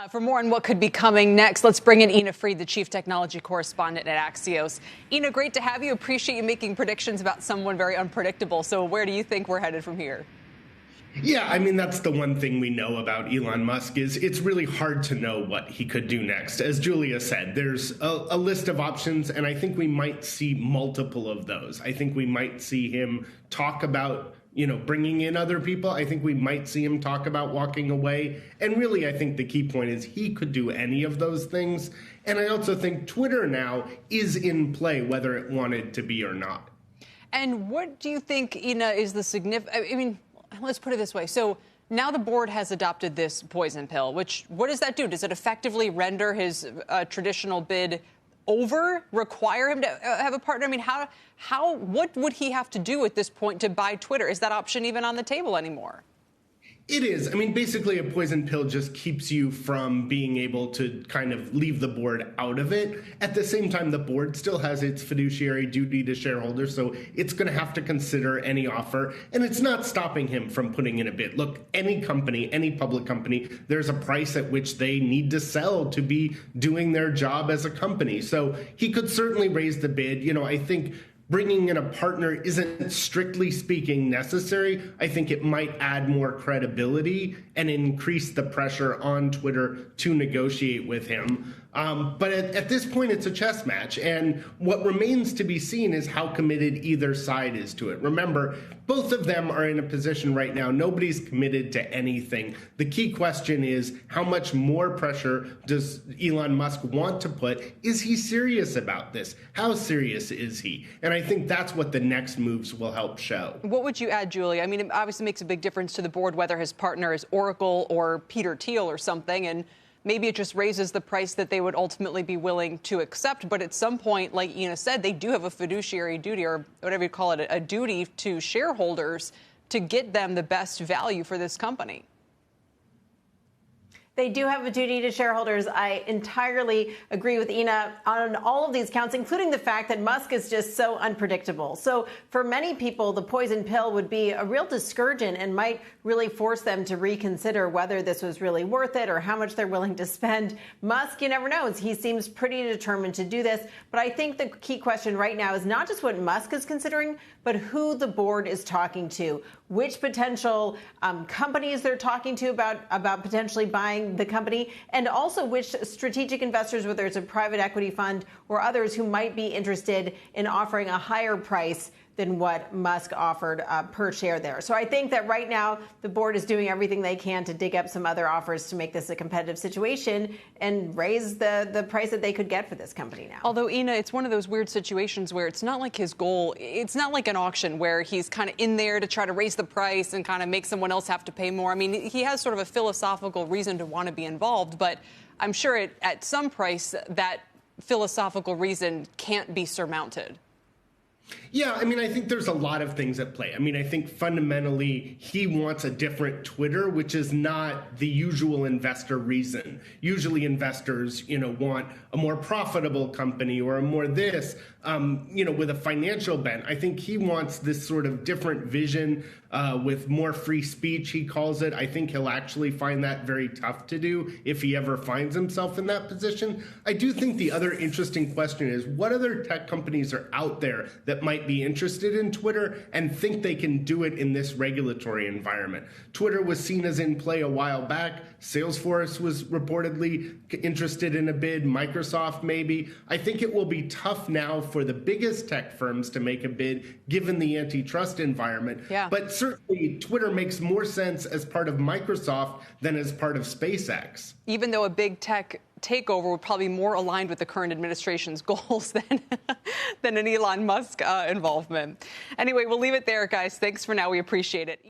For more on what could be coming next, let's bring in Elon Fried, the chief technology correspondent at Axios. Elon, great to have you. Appreciate you making predictions about someone very unpredictable. So where do you think we're headed from here? Yeah, I mean, that's the one thing we know about Elon Musk is it's really hard to know what he could do next. As Julia said, there's a list of options, and I think we might see multiple of those. I think we might see him talk about bringing in other people. I think we might see him talk about walking away. And really, I think the key point is he could do any of those things. And I also think Twitter now is in play, whether it wanted to be or not. And what do you think, is the significant? I mean, let's put it this way. So now the board has adopted this poison pill, what does that do? Does it effectively render his traditional bid over, require him to have a partner? I mean, what would he have to do at this point to buy Twitter? Is that option even on the table anymore? It is. I mean, basically, a poison pill just keeps you from being able to kind of leave the board out of it. At the same time, the board still has its fiduciary duty to shareholders, so it's going to have to consider any offer. And it's not stopping him from putting in a bid. Look, any company, any public company, there's a price at which they need to sell to be doing their job as a company. So he could certainly raise the bid. I think bringing in a partner isn't, strictly speaking, necessary. I think it might add more credibility and increase the pressure on Twitter to negotiate with him. But at this point, it's a chess match. And what remains to be seen is how committed either side is to it. Remember, both of them are in a position right now. Nobody's committed to anything. The key question is, how much more pressure does Elon Musk want to put? Is he serious about this? How serious is he? And I think that's what the next moves will help show. What would you add, Julie? I mean, it obviously makes a big difference to the board whether his partner is Oracle or Peter Thiel or something. And maybe it just raises the price that they would ultimately be willing to accept. But at some point, like Ina said, they do have a fiduciary duty, or whatever you call it, a duty to shareholders to get them the best value for this company. They do have a duty to shareholders. I entirely agree with Ina on all of these counts, including the fact that Musk is just so unpredictable. So for many people, the poison pill would be a real discouragement and might really force them to reconsider whether this was really worth it or how much they're willing to spend. Musk, you never know. He seems pretty determined to do this. But I think the key question right now is not just what Musk is considering, but who the board is talking to, which potential companies they're talking to about potentially buying the company, and also which strategic investors, whether it's a private equity fund or others who might be interested in offering a higher price than what Musk offered per share there. So I think that right now the board is doing everything they can to dig up some other offers to make this a competitive situation and raise the price that they could get for this company now. Although, Ina, it's one of those weird situations where it's not like his goal. It's not like an auction where he's kind of in there to try to raise the price and kind of make someone else have to pay more. I mean, he has sort of a philosophical reason to want to be involved, but I'm sure at some price that philosophical reason can't be surmounted. Yeah, I mean, I think there's a lot of things at play. I mean, I think fundamentally he wants a different Twitter, which is not the usual investor reason. Usually investors, want a more profitable company or a more this, with a financial bent. I think he wants this sort of different vision with more free speech, he calls it. I think he'll actually find that very tough to do if he ever finds himself in that position. I do think the other interesting question is, what other tech companies are out there that might be interested in Twitter and think they can do it in this regulatory environment? Twitter was seen as in play a while back. Salesforce was reportedly interested in a bid. Microsoft maybe. I think it will be tough now for the biggest tech firms to make a bid given the antitrust environment. Yeah. But certainly Twitter makes more sense as part of Microsoft than as part of SpaceX. Even though a big tech takeover would probably be more aligned with the current administration's goals than an Elon Musk involvement. Anyway, we'll leave it there, guys. Thanks for now. We appreciate it.